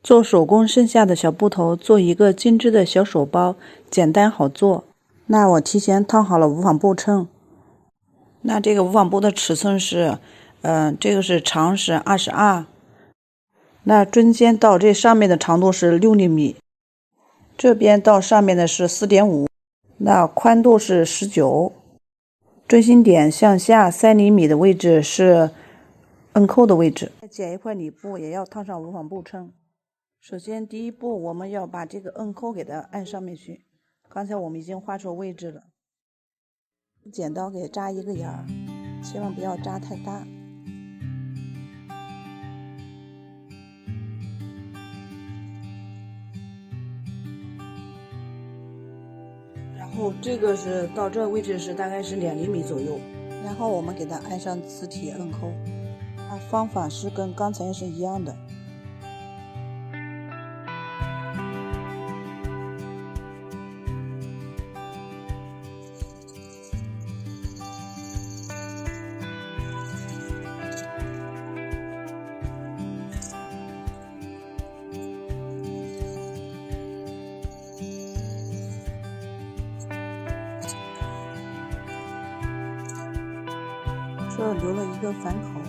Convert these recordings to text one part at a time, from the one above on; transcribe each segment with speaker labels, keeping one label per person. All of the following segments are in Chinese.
Speaker 1: 做手工剩下的小布头，做一个精致的小手包，简单好做。那我提前烫好了无纺布秤。那这个无纺布的尺寸是，这个是长是22，那中间到这上面的长度是6厘米，这边到上面的是4.5，那宽度是19，中心点向下3厘米的位置是摁扣的位置。剪一块里布也要烫上无纺布秤。首先第一步，我们要把这个摁扣给它按上面去。刚才我们已经画出位置了，剪刀给扎一个眼儿，千万不要扎太大。然后这个是到这位置是大概是2厘米左右，然后我们给它按上磁铁摁扣。方法是跟刚才是一样的。这留了一个反口。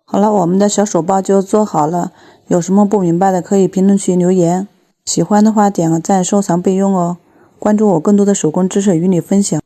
Speaker 1: 好了，我们的小手包就做好了，有什么不明白的可以评论区留言，喜欢的话点个赞、收藏备用哦，关注我更多的手工知识与你分享。